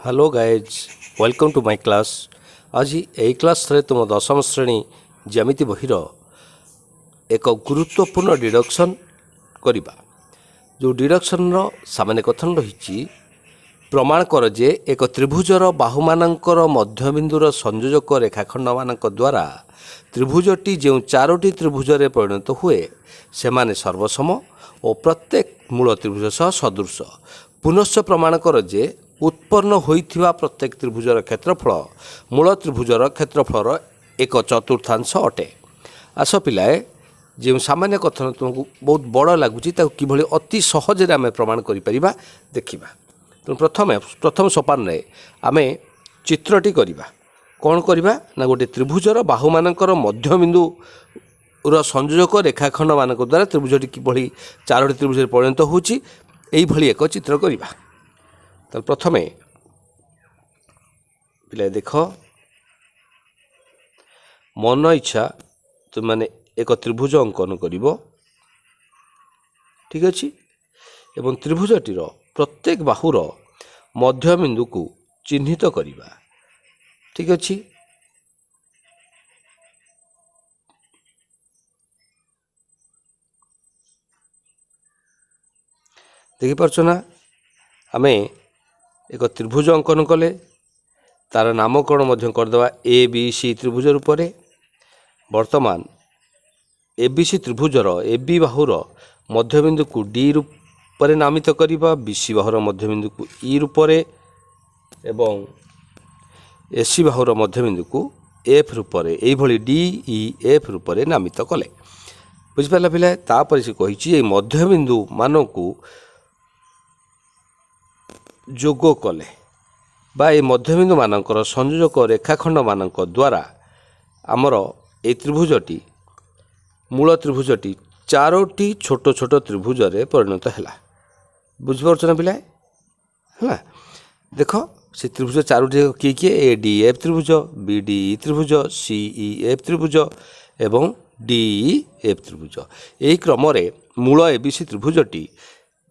Hello guys welcome to my class. आज यही class रे तुम दशम श्रेणी ज्यामिति बहिर एक गुरुत्वपूर्ण डिडक्शन करिबा। जो डिडक्शन रो सामान्य कथन रही प्रमाण कर जे एक त्रिभुजर बाहुमानंकर मध्यबिंदुर संयोजक रेखाखंड मानक द्वारा त्रिभुजटी जो चारोटी त्रिभुजरे परिणत हुए सेमाने सर्वसम और प्रत्येक मूल त्रिभुज सह सदृश। पुनश्च प्रमाण कर जे उत्पन्न होइथिबा प्रत्येक त्रिभुजर क्षेत्रफल मूल त्रिभुजर क्षेत्रफलर एक चतुर्थांश अटे। आस पिलाए जो सामान्य कथन तुमको बहुत बड़ लगुच कि अति सहजरे आम प्रमाण करिपरिबा देखिबा। तो प्रथम सोपान रे आमे चित्रटी करिबा। कौन करिबा ना गोटे त्रिभुजर बाहुमानंकर मध्यबिंदु संयोजक रेखाखंड मानक द्वारा त्रिभुजटी किभली चारोटी त्रिभुज परिणत होउची एई भली एक चित्र करिबा। तो प्रथमे पिला देख मन इच्छा तुम माने एक त्रिभुज अंकन करिवो, ठीक अछि। एवं त्रिभुजटीर प्रत्येक बाहुर मध्यबिंदु को चिन्हित करिबा, ठीक अछि। देखि पारछ ना आमे एक त्रिभुज अंकन कले तार नामकरण मध्य करदेवा ए बी सी त्रिभुज रूप में। वर्तमान A B C त्रिभुजर A B बाहुर मध्यबिंदु को डी रूप नामित करिबा, बी सी बाहुर मध्यबिंदु को ई रूप एवं ए सी बाहुर मध्यबिंदु को एफ रूप ये डी ई एफ रूप नामित कले। बुझिपारा पिला तापर से कही मध्यबिंदु मान को जोग कले बा ये मध्यबिंदु मानकर संयोजक रेखाखंड मानक द्वारा आमर ए त्रिभुजटी मूल त्रिभुजटी चारोटी छोट छोट त्रिभुज रे परिणत है। बुझिपार ना पिला है। देख से त्रिभुज चारोटी किए किए ए डी एफ त्रिभुज, बी डी ई त्रिभुज, सी ई एफ त्रिभुज एवं डी ई एफ त्रिभुज। यही क्रम मूल ए बी सी त्रिभुजटी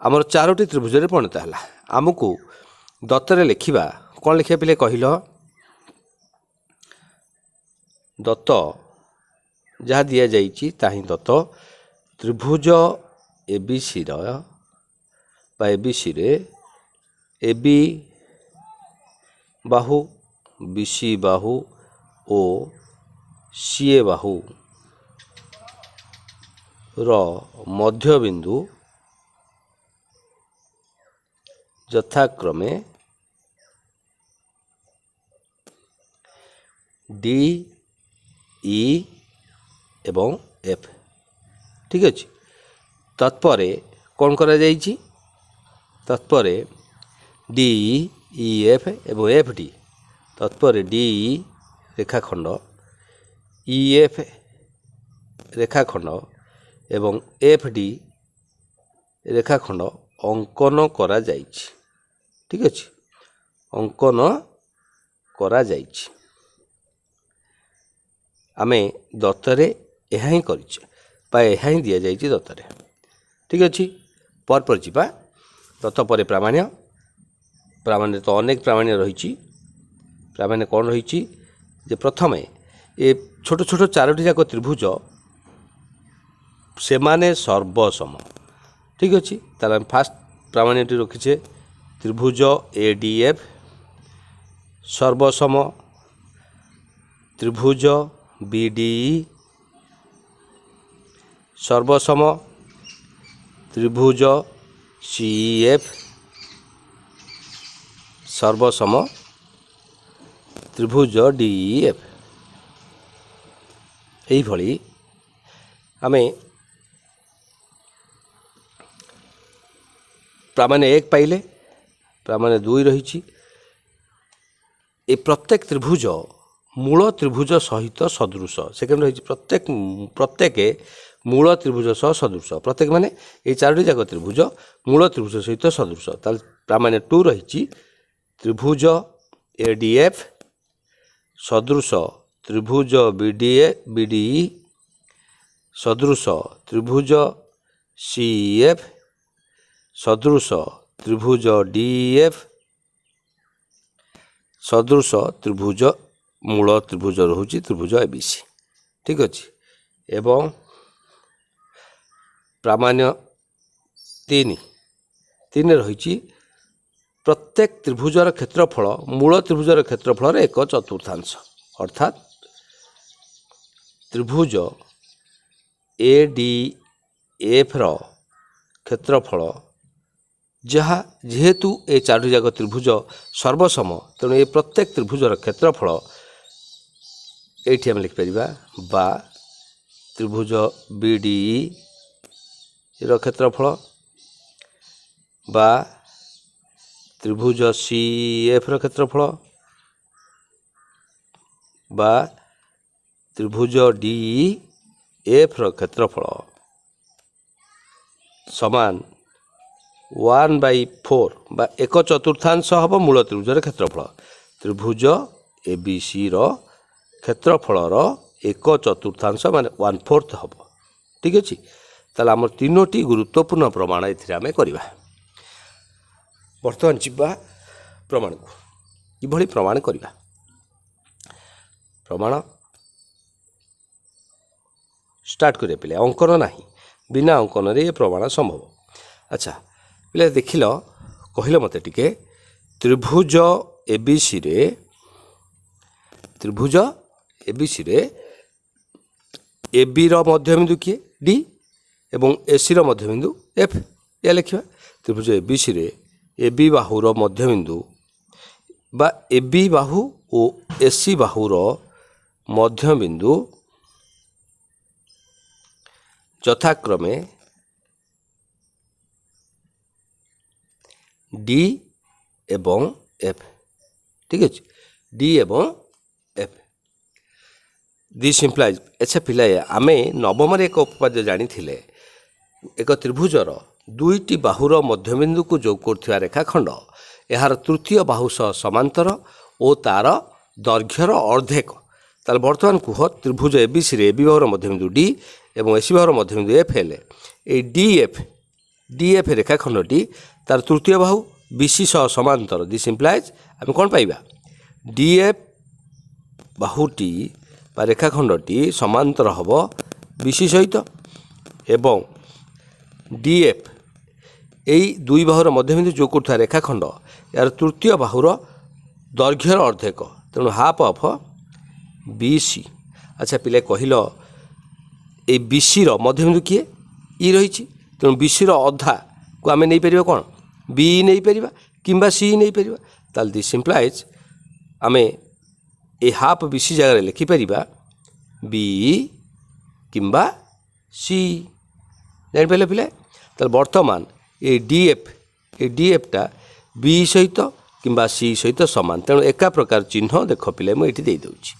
आमर चारोटी त्रिभुज रे परिणत है। आमको दत्तरे लिखा कौन लिखा पिले कहल दत्त जहाँ दि जाइए ताही दत्त त्रिभुज ए बी सी बा ए बी सी रे A B Bahu, B C बाहु और सी ए बाहु रो मध्यबिंदु यथाक्रमे डी ई एवं एफ, ठीक अच्छे। तत्पर कौन करा जाइछि तत्पर डी ई एफ एवं एफ डी तत्पर डी ई रेखाखंड ई एफ रेखाखंड एवं एफ डी रेखाखंड अंकन करा जाइछि, ठीक अच्छे। अंकन करा जाइछि आमे दत्तरे यह ही करें दि जाइए दत्तरे, ठीक अच्छे। पर जीवा दत्त पर प्रामाण्य प्रामाण्य तो अनेक प्रामाण्य रही। प्रामाण्य कौन रही जे प्रथमे ए छोट छोट चारोटी जाक त्रिभुज से माने सर्वसम, ठीक अच्छे। तार फास्ट प्रामाण्यटी रखीचे त्रिभुज ए डी एफ सर्वसम, त्रिभुज बी डी ई सर्वसम, त्रिभुज सी ई एफ सर्वसम, त्रिभुज डी ई एफ। यही भली आमे प्रामाण्य एक पाइले, प्रामाण्य दुई रही। ए प्रत्येक त्रिभुज मूल त्रिभुज सहित सदृश। सेकेंड रही प्रत्येक मूल त्रिभुज सह सदृश। प्रत्येक माने ये चारोटी जाक त्रिभुज मूल त्रिभुज सहित सदृश। ताल प्रामाण्य टू रही त्रिभुज ए डी एफ सदृश त्रिभुज बी डी ई सदृश त्रिभुज सी एफ सदृश त्रिभुज डी एफ सदृश त्रिभुज मूल त्रिभुज रोचे त्रिभुज एबीसी ठीक अच्छे एवं प्रामाण्य 3 रही प्रत्येक त्रिभुजर क्षेत्रफल मूल त्रिभुजर क्षेत्रफल 1/4 अर्थात त्रिभुज ADF रो क्षेत्रफल जहाँ जेहेतु ए चारोटी जाक त्रिभुज सर्वसम तेणु ये प्रत्येक त्रिभुजर क्षेत्रफल ये आम लिखिपर बा त्रिभुज BDE रो क्षेत्रफल बा त्रिभुज CF रो क्षेत्रफल बा त्रिभुज DEF रो क्षेत्रफल समान 1/4 बा 1/4 हम मूल त्रिभुजर क्षेत्रफल त्रिभुज ABC रो क्षेत्रफल 1/4 माने 1/4 हम ठीक अच्छे ताल आम 3टी गुरुत्वपूर्ण प्रमाण ये आम करवा बर्तमान जीवा प्रमाण को किभली प्रमाण करवा प्रमाण स्टार्ट करिया पिले अंकन नहीं बिना अंकन रे ये प्रमाण संभव अच्छा पिले देखिल कहले मते टिके त्रिभुज ABC रे AB रो मध्यबिंदु किए D एवं AC रो मध्यबिंदु F या लिखिबा त्रिभुज ABC रे AB बाहु रो मध्यबिंदु बा AB बाहु और AC बाहु रो मध्यबिंदु यथाक्रमे D एवं F ठीक है D एवं F दिस इम्प्लाइज अच्छा पिलाए आमे नवम एक उपपाद्य जानी थिले एक त्रिभुजर 2टी बाहुर मध्यबिंदु को जोग कर रेखाखंड यार तृतीय बाहु सह समांतर और तार दैर्घ्यर अर्धेक ताल बर्तमान कह त्रिभुज ABC रे AB बाहुर मध्यबिंदु D एवं AC बाहुर मध्यबिंदु F हेले ए DF रेखाखंडटी तार तृतीय बाहु BC सह समांतर दिस इम्प्लाइज आम कौन पाइबा DF बाहुटी बा रेखाखंडटी समांतर हम BC सहित एवं DF यही दुई बाहुर मध्यबिंदु जो कर रेखाखंड यार तृतीय बाहुर दैर्घ्यर अर्धेक तेणु हाफ ऑफ BC अच्छा पिले कहल ये BC रो मध्यबिंदु किए ई रही तेणु BC रो अधा को आम नहीं पार कौन B नहीं पार कि C नहीं पार ताल दिस इम्प्लाइज आम ए हाफ BC जगह लिखिपर B कि C जान पिले ताल बर्तमान ये DF टा B सहित कि C सहित सामान तेणु एका प्रकार चिन्ह देख पिले मुझे देदेवि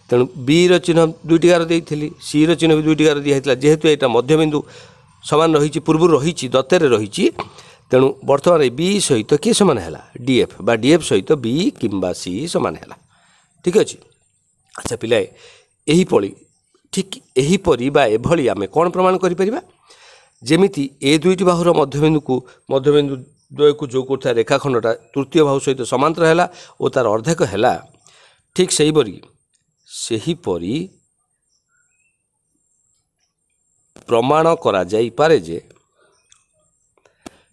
तेणु B रो चिन्ह 2टी गार देती C रो चिन्ह भी 2टी गार दिखाई जेहेतु यहाँ मध्यबिंदु सामान रही पूर्व रही दत्तर रही तेणु बर्तमान B सहित किए सामान है DF बा DF सहित B कि C सामान है ठीक अच्छे अच्छा पिलाए यहीपरी ठीक यहीपरी बा एभली आम कौन प्रमाण करिपरिबा जेमिति ए 2टी बाहुर मध्यबिंदु द्वय को जो कर रेखाखंडटा तृतीय बाहु सहित समांतर है और तार अर्धेक है ठीक सेहीपरी प्रमाण करा जाई पारे जे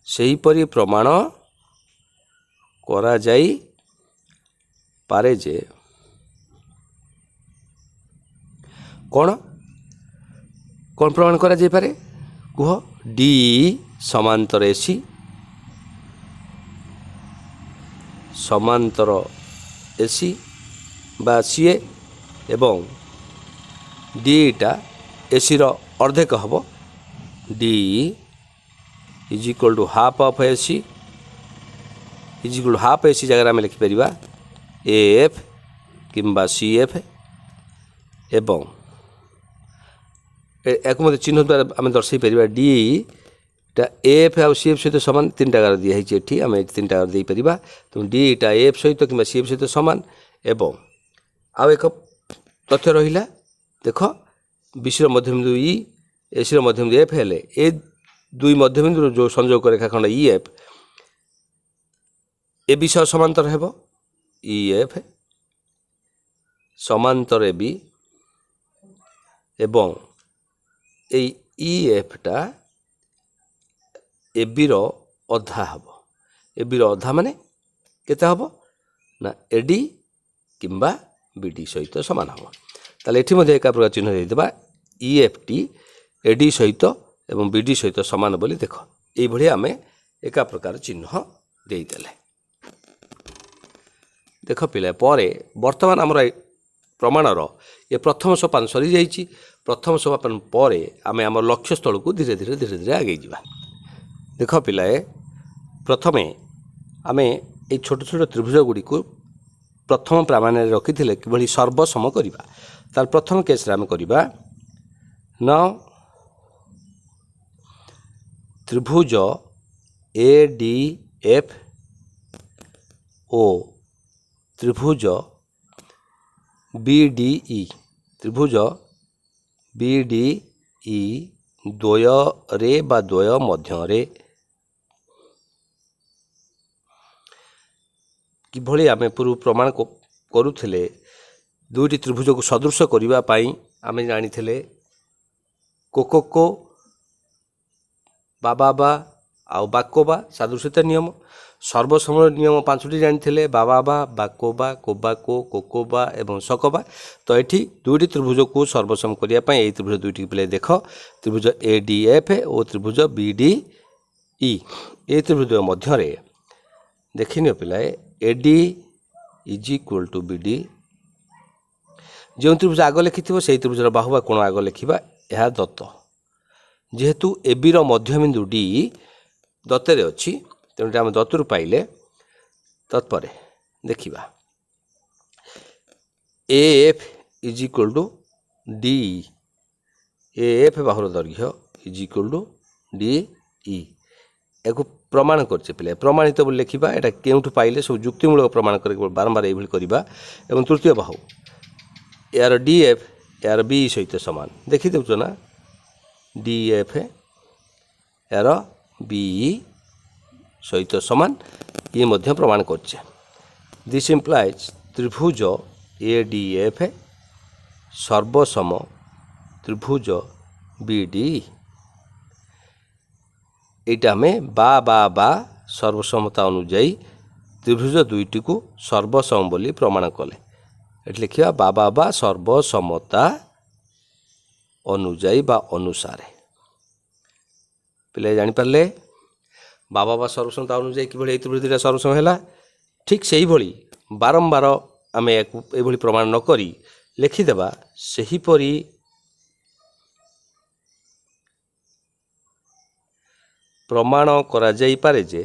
सेहीपरी प्रमाण करा जाई पारे जे कौन कौन प्रमाण करा जाई पारे कह D समांतर AC समांतर AC बा CA एवं D टा AC रो अर्धेक हम D is equal to half of AC is equal to half AC जगह आम लिखिपर AF कि CF एवं एक मत चिन्ह द्वारा आम दर्शे पार D टा AF आउ CF सहित सामान 3टा गार दिखाई आम 3टा गार दे पार तेणु D टा AF सहित कि CF सहित सामान एवं आउ एक तथ्य रहा देख BC मध्यबिंदु E AC मध्यबिंदु F हेले ए दुई मध्यबिंदु जो संयोग रेखाखंड EF AB सह समांतर हेब ଇ ଏଫ୍ ସମାନ୍ତର ଏ ବି ଏବଂ ଏଇ ଇ ଏଫ୍ଟା ଏ ବିର ଅଧା ହେବ। ଏ ବିର ଅଧା ମାନେ କେତେ ହେବ ନା ଏ ଡି କିମ୍ବା ବି ଡି ସହିତ ସମାନ ହେବ। ତାହେଲେ ଏଠି ମଧ୍ୟ ଏକା ପ୍ରକାର ଚିହ୍ନ ଦେଇଦେବା E F T A D ସହିତ ଏବଂ ବି ଡି ସହିତ ସମାନ ବୋଲି ଦେଖ। ଏଇଭଳି ଆମେ ଏକା ପ୍ରକାର ଚିହ୍ନ ଦେଇଦେଲେ। ଦେଖ ପିଲା ପରେ ବର୍ତ୍ତମାନ ଆମର ପ୍ରମାଣର ଏ ପ୍ରଥମ ସୋପାନ ସରିଯାଇଛି। ପ୍ରଥମ ସୋପାନ ପରେ ଆମେ ଆମର ଲକ୍ଷ୍ୟସ୍ଥଳକୁ ଧୀରେ ଧୀରେ ଆଗେଇ ଯିବା। ଦେଖ ପିଲାଏ ପ୍ରଥମେ ଆମେ এই ଛୋଟ ଛୋଟ ତ୍ରିଭୁଜ ଗୁଡ଼ିକୁ ପ୍ରଥମ ପ୍ରାମାଣ୍ୟରେ ରଖିଥିଲେ କିଭଳି ସର୍ବସମ କରିବା। ତାର ପ୍ରଥମ କେସ୍ରେ ଆମେ କରିବା ନା ତ୍ରିଭୁଜ ଏ ଡି ଏଫ୍ ଓ ତ୍ରିଭୁଜ ବି ଡି ଇ ତ୍ରିଭୁଜ ବି ଡି ଇ ଦ୍ୱୟରେ ବା ଦ୍ୱୟ ମଧ୍ୟରେ କିଭଳି ଆମେ ପୂର୍ବ ପ୍ରମାଣ କରୁଥିଲେ ଦୁଇଟି ତ୍ରିଭୁଜକୁ ସଦୃଶ କରିବା ପାଇଁ ଆମେ ଜାଣିଥିଲେ କୋକୋ ବାବା ଆଉ ବାକୋବା ସାଦୃଶ୍ୟତା ନିୟମ। ସର୍ବସମର ନିୟମ 5ଟି ଜାଣିଥିଲେ ବାବା ବାକୋବା କୋବାକୋ କୋକୋବା ଏବଂ ସକୋବା। ତ ଏଠି ଦୁଇଟି ତ୍ରିଭୁଜକୁ ସର୍ବସମ କରିବା ପାଇଁ ଏହି ତ୍ରିଭୁଜ ଦୁଇଟି ପିଲେ ଦେଖ ତ୍ରିଭୁଜ ଏ ଡି ଏଫ୍ ଓ ତ୍ରିଭୁଜ ବି ଡି ଇ ଏ ତ୍ରିଭୁଜ ମଧ୍ୟରେ ଦେଖିନିଅ ପିଲାଏ A D is equal to B D. ଯେଉଁ ତ୍ରିଭୁଜ ଆଗ ଲେଖିଥିବ ସେହି ତ୍ରିଭୁଜର ବାହୁ ବା କୋଣ ଆଗ ଲେଖିବା ଏହା ଦତ୍ତ। ଯେହେତୁ ଏ ବିର ମଧ୍ୟବିନ୍ଦୁ ଡି ଦତ୍ତରେ ଅଛି ତେଣୁ ଆମେ ଦତ୍ତରୁ ପାଇଲେ ତତ୍ପରେ ଦେଖିବା A F is equal to D A F ବାହୁର ଦୈର୍ଘ୍ୟ is equal to D E. ଏହାକୁ ପ୍ରମାଣ କରିଛେ ପିଲା ପ୍ରମାଣିତ ବୋଲି ଲେଖିବା। ଏଇଟା କେଉଁଠୁ ପାଇଲେ ସବୁ ଯୁକ୍ତିମୂଳକ ପ୍ରମାଣ କରି ବାରମ୍ବାର ଏଇଭଳି କରିବା। ଏବଂ ତୃତୀୟ ବାହୁ ଏହାର ଡି ଏଫ୍ ଏହାର ବି ସହିତ ସମାନ ଦେଖିଦେଉଛ ନା ଡି ଏଫ୍ ଏହାର ବି ସହିତ ସମାନ ଇଏ ମଧ୍ୟ ପ୍ରମାଣ କରିଛେ। ଦିସ୍ ଇମ୍ପ୍ଲାଇଜ୍ ତ୍ରିଭୁଜ ଏ ଡି ଏଫ୍ ସର୍ବସମ ତ୍ରିଭୁଜ ବି ଡି। এইটা ଆମେ ବା ସର୍ବସମତା ଅନୁଯାୟୀ ତ୍ରିଭୁଜ ଦୁଇଟିକୁ ସର୍ବସମ ବୋଲି ପ୍ରମାଣ କଲେ। ଏଠି ଲେଖିବା ବା ସର୍ବସମତା ଅନୁଯାୟୀ ବା ଅନୁସାରେ। ପିଲା ଜାଣିପାରିଲେ ବା ସର୍ବସମତା ଅନୁଯାୟୀ କିଭଳି ଏଇ ତ୍ରିଭୁଜ ଦୁଇଟା ସର୍ବସମ ହେଲା। ଠିକ୍ ସେହିଭଳି ବାରମ୍ବାର ଆମେ ଏହାକୁ ଏଇଭଳି ପ୍ରମାଣ ନ କରି ଲେଖିଦେବା ସେହିପରି ପ୍ରମାଣ କରାଯାଇପାରେ ଯେ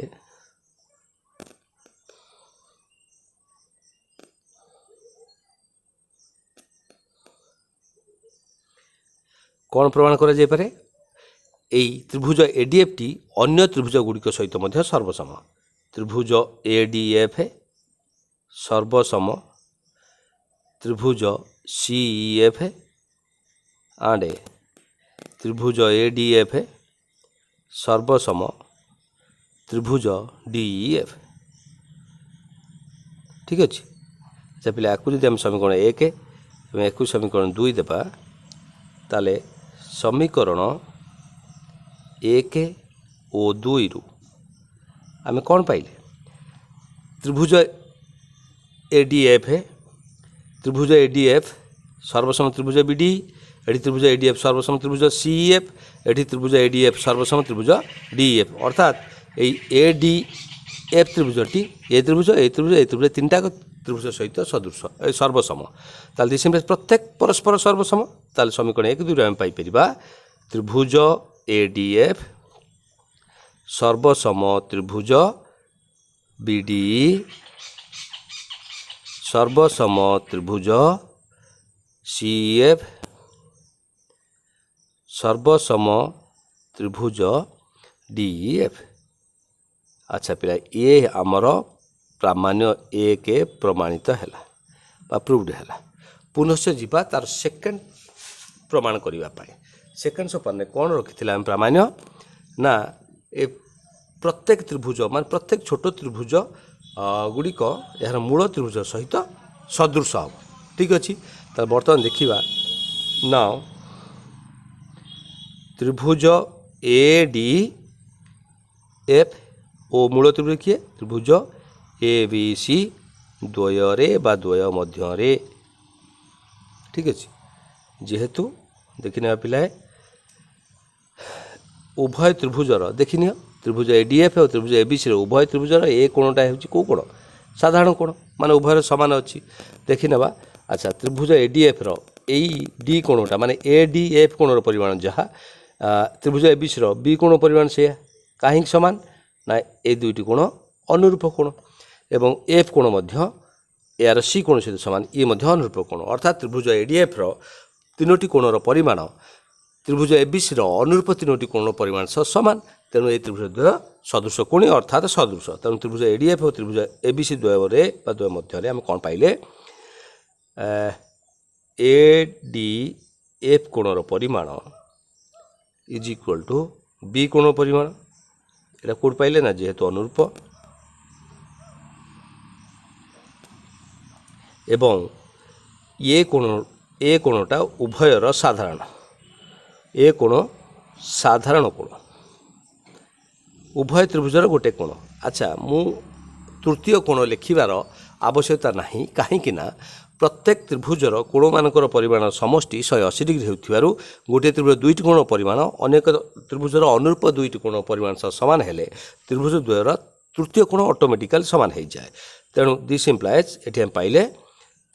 କ'ଣ ପ୍ରମାଣ କରାଯାଇପାରେ এই ত্রিভুজ এডিএফটি ଅନ୍ୟ ତ୍ରିଭୁଜ ଗୁଡ଼ିକ ସହିତ ମଧ୍ୟ ସର୍ବସମ। ତ୍ରିଭୁଜ ଏଡିଏଫ୍ ସର୍ବସମ ତ୍ରିଭୁଜ ସିଇଏଫ୍ ଆଣ୍ଡ ତ୍ରିଭୁଜ ଏଡିଏଫ୍ ସର୍ବସମ ତ୍ରିଭୁଜ ଡିଇଏଫ୍। ଠିକ୍ ଅଛି। ଆଚ୍ଛା ପିଲା ଆକୁ ଯଦି ଆମେ ସମୀକରଣ 1 ଏବଂ ଏକୁ ସମୀକରଣ 2 ଦେବା ତାହେଲେ ସମୀକରଣ 1 ଓ 2ରୁ ଆମେ କ'ଣ ପାଇଲେ ତ୍ରିଭୁଜ ଏଡିଏଫ୍ ସର୍ବସମ ତ୍ରିଭୁଜ ବିଡି। ଏଠି ତ୍ରିଭୁଜ ଏଡିଏଫ୍ ସର୍ବସମ ତ୍ରିଭୁଜ সিএফ। এটি ত্রিভুজ এডিএফ সর্বসম ত্রিভুজ ডিএফ। অর্থাৎ এই এডিএফ ত্রিভুজটি এই ত্রিভুজ এই ত্রিভুজ তিনটা ত্রিভুজ সহিত সদৃশ সর্বসম। তাহলে দিস প্রত্যেক পরস্পর সর্বসম। তাহলে সমীকরণ 1 2 আমি পাইপারিবা ত্রিভুজ এডিএফ সর্বসম ত্রিভুজ বিডি সর্বসম ত্রিভুজ সিএফ সর্বসম ত্রিভুজ ডিএফ। আচ্ছা পিলা ये आमर प्रामाण्य 1 प्रमाणित है प्रूव्ड है। पुनश्च जीवा तार सेकेंड प्रमाण करने सेकेंड सोपान कौन रखी आम प्रामाण्य ना ए प्रत्येक त्रिभुज मान प्रत्येक छोट त्रिभुज ଗୁଡ଼ିକ ଏହାର ମୂଳ ତ୍ରିଭୁଜ ସହିତ ସଦୃଶ ହେବ। ଠିକ୍ ଅଛି, ତାହେଲେ ବର୍ତ୍ତମାନ ଦେଖିବା ନା ତ୍ରିଭୁଜ ଏ ଡି ଏଫ୍ ଓ ମୂଳ ତ୍ରିଭୁଜ କିଏ? ତ୍ରିଭୁଜ ଏ ବି ସି ଦ୍ୱୟରେ ବା ଦ୍ୱୟ ମଧ୍ୟରେ। ଠିକ୍ ଅଛି, ଯେହେତୁ ଦେଖିନେବା ପିଲାଏ ଉଭୟ ତ୍ରିଭୁଜର ଦେଖିନିଅ ତ୍ରିଭୁଜ ଏ ଡି ଏଫ୍ ଓ ତ୍ରିଭୁଜ ଏ ବି ସିର ଉଭୟ ତ୍ରିଭୁଜର ଏ କୋଣଟା ହେଉଛି କେଉଁ କୋଣ? ସାଧାରଣ କୋଣ, ମାନେ ଉଭୟର ସମାନ ଅଛି। ଦେଖିନେବା। ଆଚ୍ଛା, ତ୍ରିଭୁଜ ଏ ଡି ଏଫ୍ର ଏଇ ଡି କୋଣଟା ମାନେ ଏ ଡି ଏଫ୍ କୋଣର ପରିମାଣ ଯାହା, ତ୍ରିଭୁଜ ଏ ବି ସିର ବି କୋଣ ପରିମାଣ ସେଇଆ। କାହିଁକି ସମାନ? ନା ଏ ଦୁଇଟି କୋଣ ଅନୁରୂପ କୋଣ ଏବଂ ଏଫ୍ କୋଣ ମଧ୍ୟ ଏହାର ସି କୋଣ ସହିତ ସମାନ, ଇଏ ମଧ୍ୟ ଅନୁରୂପ କୋଣ। ଅର୍ଥାତ୍ ତ୍ରିଭୁଜ ଏ ଡି ଏଫ୍ର ତିନୋଟି କୋଣର ପରିମାଣ ତ୍ରିଭୁଜ ଏ ବି ସିର ଅନୁରୂପ ତିନୋଟି କୋଣର ପରିମାଣ ସହ ସମାନ। ତେଣୁ ଏହି ତ୍ରିଭୁଜ ଦ୍ୱୟ ସଦୃଶ କୋଣୀୟ ଅର୍ଥାତ୍ ସଦୃଶ। ତେଣୁ ତ୍ରିଭୁଜ ଏ ଡି ଏଫ୍ ଓ ତ୍ରିଭୁଜ ଏ ବି ସି ଦ୍ୱୟରେ ବା ଦ୍ୱୟ ମଧ୍ୟରେ ଆମେ କ'ଣ ପାଇଲେ? ଏ ଡି ଏଫ୍ କୋଣର ପରିମାଣ ଇଜ୍ ଇକ୍ୱାଲ୍ ଟୁ ବି କୋଣର ପରିମାଣ। ଏଇଟା କେଉଁଠି ପାଇଲେ? ନା ଯେହେତୁ ଅନୁରୂପ ଏବଂ ଏ କୋଣଟା ଉଭୟର ସାଧାରଣ, ଏ କୋଣ ସାଧାରଣ କୋଣ, ଉଭୟ ତ୍ରିଭୁଜର ଗୋଟେ କୋଣ। ଆଚ୍ଛା, ମୁଁ ତୃତୀୟ କୋଣ ଲେଖିବାର ଆବଶ୍ୟକତା ନାହିଁ, କାହିଁକି ନା ପ୍ରତ୍ୟେକ ତ୍ରିଭୁଜର କୋଣମାନଙ୍କର ପରିମାଣ ସମଷ୍ଟି 180 ଡିଗ୍ରୀ ହେଉଥିବାରୁ ଗୋଟିଏ ତ୍ରିଭୁଜ ଦୁଇଟି କୋଣ ପରିମାଣ ଅନେକ ତ୍ରିଭୁଜର ଅନୁରୂପ ଦୁଇଟି କୋଣ ପରିମାଣ ସହ ସମାନ ହେଲେ ତ୍ରିଭୁଜ ଦ୍ୱୟର ତୃତୀୟ କୋଣ ଅଟୋମେଟିକାଲି ସମାନ ହୋଇଯାଏ। ତେଣୁ ଦିସ୍ ଇମ୍ପ୍ଲାଏଜ୍ ଏଠି ଆମେ ପାଇଲେ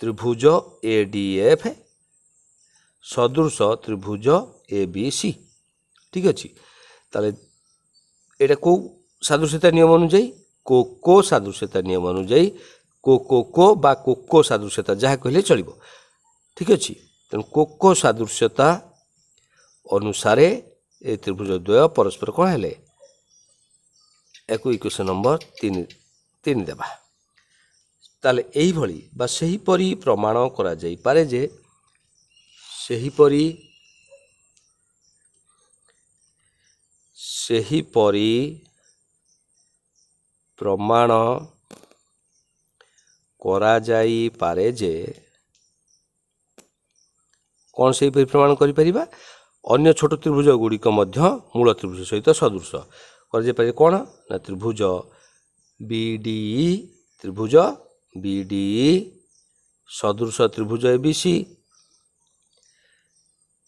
ତ୍ରିଭୁଜ ଏ ଡି ଏଫ୍ ସଦୃଶ ତ୍ରିଭୁଜ ଏ ବି ସି। ଠିକ୍ ଅଛି, ତାହେଲେ ଏଇଟା କେଉଁ ସାଦୃଶ୍ୟତା ନିୟମ ଅନୁଯାୟୀ? କୋ ସାଦୃଶ୍ୟତା ନିୟମ ଅନୁଯାୟୀ କୋ ବା କୋ ସାଦୃଶ୍ୟତା ଯାହା କହିଲେ ଚଳିବ। ଠିକ୍ ଅଛି, ତେଣୁ କୋ ସାଦୃଶ୍ୟତା ଅନୁସାରେ ଏ ତ୍ରିଭୁଜ ଦ୍ୱୟ ପରସ୍ପର କ'ଣ ହେଲେ? ୟାକୁ ଇକ୍ୱେସନ୍ ନମ୍ବର 3 ଦେବା। ତାହେଲେ ଏହିଭଳି ବା ସେହିପରି ପ୍ରମାଣ କରାଯାଇପାରେ ଯେ ସେହିପରି ପ୍ରମାଣ କରାଯାଇପାରେ ଯେ କ'ଣ ସେହିପରି ପ୍ରମାଣ କରିପାରିବା? ଅନ୍ୟ ଛୋଟ ତ୍ରିଭୁଜ ଗୁଡ଼ିକ ମଧ୍ୟ ମୂଳ ତ୍ରିଭୁଜ ସହିତ ସଦୃଶ କରାଯାଇପାରେ। କ'ଣ? ନା ତ୍ରିଭୁଜ ବି ଡି ସଦୃଶ ତ୍ରିଭୁଜ A B C,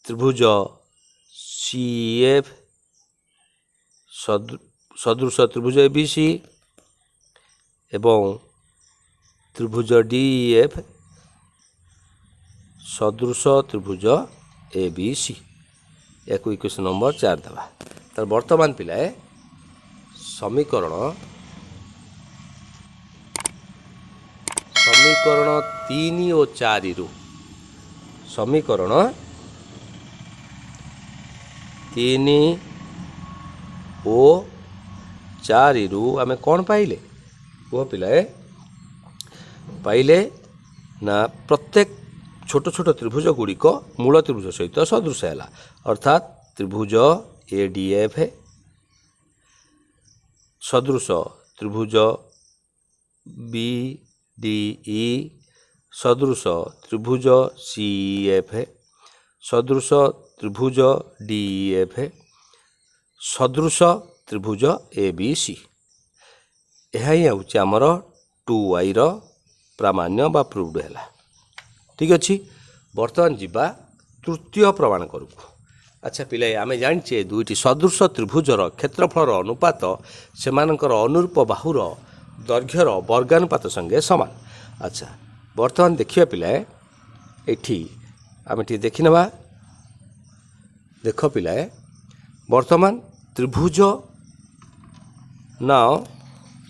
ତ୍ରିଭୁଜ C F ସଦୃଶ ତ୍ରିଭୁଜ ଏ ବି ସି ଏବଂ ତ୍ରିଭୁଜ ଡି ଏଫ୍ ସଦୃଶ ତ୍ରିଭୁଜ ଏ ବି ସି। ୟାକୁ ଇକ୍ୱେସନ୍ ନମ୍ବର 4 ଦେବା। ତାହେଲେ ବର୍ତ୍ତମାନ ପିଲାଏ ସମୀକରଣ 3 ଓ 4ରୁ ସମୀକରଣ 3 ଓ 4ରୁ ଆମେ କ'ଣ ପାଇଲେ? କୁହ ପିଲାଏ। ପାଇଲେ ନା ପ୍ରତ୍ୟେକ ଛୋଟ ଛୋଟ ତ୍ରିଭୁଜ ଗୁଡ଼ିକ ମୂଳ ତ୍ରିଭୁଜ ସହିତ ସଦୃଶ ହେଲା। ଅର୍ଥାତ୍ ତ୍ରିଭୁଜ ଏ ଡି ଏଫ୍ ସଦୃଶ ତ୍ରିଭୁଜ ବି ଡି ଇ ସଦୃଶ ତ୍ରିଭୁଜ ସି ଏଫ୍ ସଦୃଶ ତ୍ରିଭୁଜ ଡି ଏଫ୍ ସଦୃଶ ତ୍ରିଭୁଜ ଏ ବି ସି। ଏହା ହିଁ ହେଉଛି ଆମର 2yର ପ୍ରାମାଣ୍ୟ ବା ପ୍ରୁଭ୍ଡ ହେଲା। ଠିକ୍ ଅଛି, ବର୍ତ୍ତମାନ ଯିବା ତୃତୀୟ ପ୍ରମାଣ କରକୁ। ଆଚ୍ଛା ପିଲାଏ, ଆମେ ଜାଣିଛେ ଦୁଇଟି ସଦୃଶ ତ୍ରିଭୁଜର କ୍ଷେତ୍ରଫଳର ଅନୁପାତ ସେମାନଙ୍କର ଅନୁରୂପ ବାହୁର ଦୈର୍ଘ୍ୟର ବର୍ଗାନୁପାତ ସଙ୍ଗେ ସମାନ। ଆଚ୍ଛା, ବର୍ତ୍ତମାନ ଦେଖିବା ପିଲାଏ, ଏଠି ଆମେ ଟିକେ ଦେଖିନେବା। ଦେଖ ପିଲାଏ, ବର୍ତ୍ତମାନ ତ୍ରିଭୁଜ ନାଓ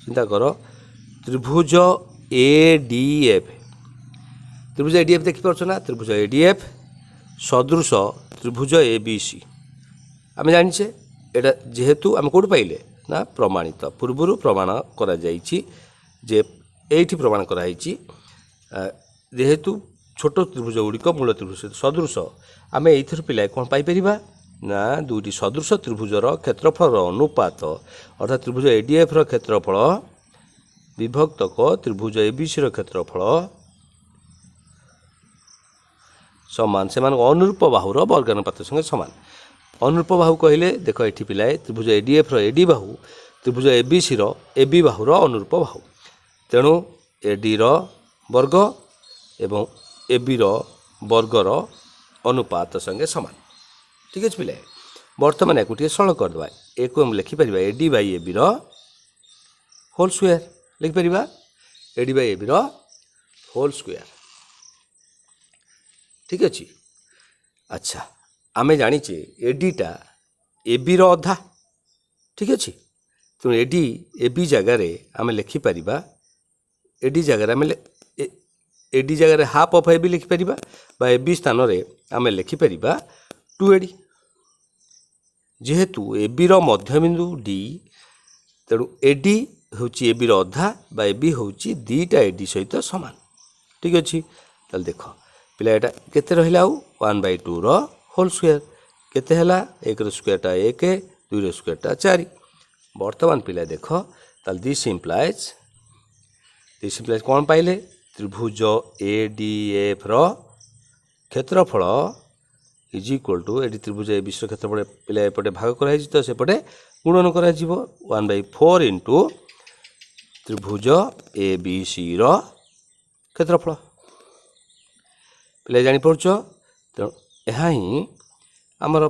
ଚିନ୍ତା କର, ତ୍ରିଭୁଜ ଏ ଡି ଏଫ୍, ତ୍ରିଭୁଜ ଏ ଡି ଏଫ୍ ଦେଖିପାରୁଛ ନା? ତ୍ରିଭୁଜ ଏ ଡି ଏଫ୍ ସଦୃଶ ତ୍ରିଭୁଜ ଏ ବି ସି। ଆମେ ଜାଣିଛେ ଏଇଟା ଯେହେତୁ ଆମେ କେଉଁଠୁ ପାଇଲେ? ନା ପ୍ରମାଣିତ, ପୂର୍ବରୁ ପ୍ରମାଣ କରାଯାଇଛି ଯେ ଏଇଠି ପ୍ରମାଣ କରାଯାଇଛି ଯେହେତୁ ଛୋଟ ତ୍ରିଭୁଜ ଗୁଡ଼ିକ ମୂଳ ତ୍ରିଭୁଜ ସହିତ ସଦୃଶ। ଆମେ ଏଇଥିରୁ ପିଲାଏ କ'ଣ ପାଇପାରିବା? ନା ଦୁଇଟି ସଦୃଶ ତ୍ରିଭୁଜର କ୍ଷେତ୍ରଫଳର ଅନୁପାତ, ଅର୍ଥାତ୍ ତ୍ରିଭୁଜ ଏ ଡି ଏଫ୍ର କ୍ଷେତ୍ରଫଳ विभक्तक त्रिभुज एबीसी क्षेत्रफल समान से अनुरूप बाहुर वर्गानुपात संगे समान। अनुरूप बाहु कहले देख ये पिलाए त्रिभुज एडीएफ एडी बाहु त्रिभुज एबीसी एबी बाहुर अनुरूप बाहु तेणु एडी वर्ग एवं एबी वर्गर अनुपात संगे समान। ठीक अच्छे पिलाए बर्तमान या सरल करदे एक लिखिपर A D by A B whole square लिखिपर A D by A B whole square. ठीक अच्छे अच्छा आम जाचे एडीटा एबी अधा। ठीक अच्छे तेणु एडी एबी जगार आम लिखिपर एडी जगार आम एडी जगार हाफ ऑफ एबी लिखिपर एबी स्थान आम लिखिपर 2AD जेहेतु एबी मध्यबिंदु डी तेणु एडी हूँ एबी अधा एबी हूँ दीटा एडी सहित सामान। ठीक अच्छे ताल देख पिला एटा केते रहिला आउ 1/2 होल स्क्वायर केते हला 1 स्क्वायरटा 1 2 स्क्वायरटा 4। वर्तमान पिला देख ताल दिस इम्प्लाइज कौन पाइले त्रिभुज एडीएफ क्षेत्रफल इज इक्वल टू एडी त्रिभुज ए विश्व क्षेत्रफल पिला एपटे भाग कराई तो सेपटे गुणन करा 1/4 इंटू त्रिभुज ए बी सी क्षेत्रफल पिला जापरच तेणु यह ही आमर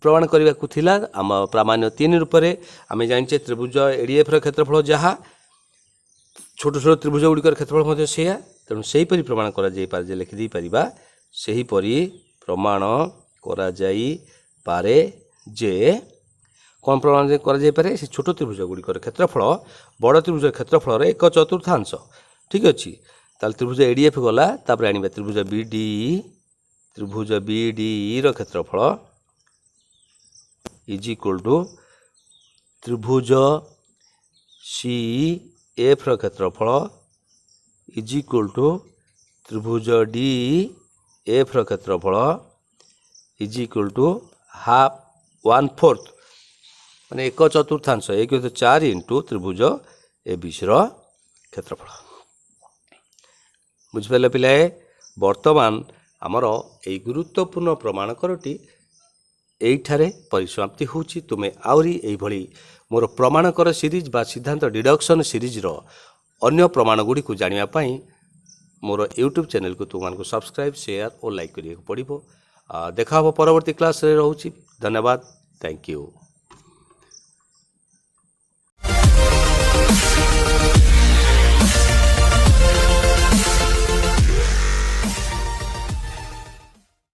प्रमाण करने को थिला आम प्रामाण्य 3 रूप में आम जाने त्रिभुज एडीएफ क्षेत्रफल जहाँ छोट छोट त्रिभुज गुड़िकर क्षेत्रफल से तेणु से ही प्रमाण कर लिखिदे पार से ही परी प्रमाण करा जाई पारे जे कौन प्रमाण करा पारे से छोट त्रिभुज गुड़िकर क्षेत्रफल बड़ त्रिभुज क्षेत्रफल 1/4। ठीक अच्छे ताल त्रिभुज एडीएफ गला तापर आनिबा त्रिभुज बीडी क्षेत्रफल इज इक्वल टू त्रिभुज सी एफ क्षेत्रफल इज इक्वल टू त्रिभुज डी एफ क्षेत्रफल इज इक्वल टू हाफ 1/4 माने 1/4 1/4 इंटू त्रिभुज ए बी सी क्षेत्रफल। बुझिपारे पिलाए वर्तमान आमर यही गुरुत्वपूर्ण प्रमाणकरटी एठारे परिसमाप्ति होची। तुमे आउरी एही भली मोर प्रमाणकर सीरीज बा सिद्धांत डिडक्शन सीरीज रो अन्य प्रमाण गुडी को जानिया पाई मोर यूट्यूब चैनल को तुमको सब्सक्राइब शेयर और लाइक करिया पड़िबो। देखा हो परवर्ती क्लास रे रहूची। धन्यवाद। Thank you.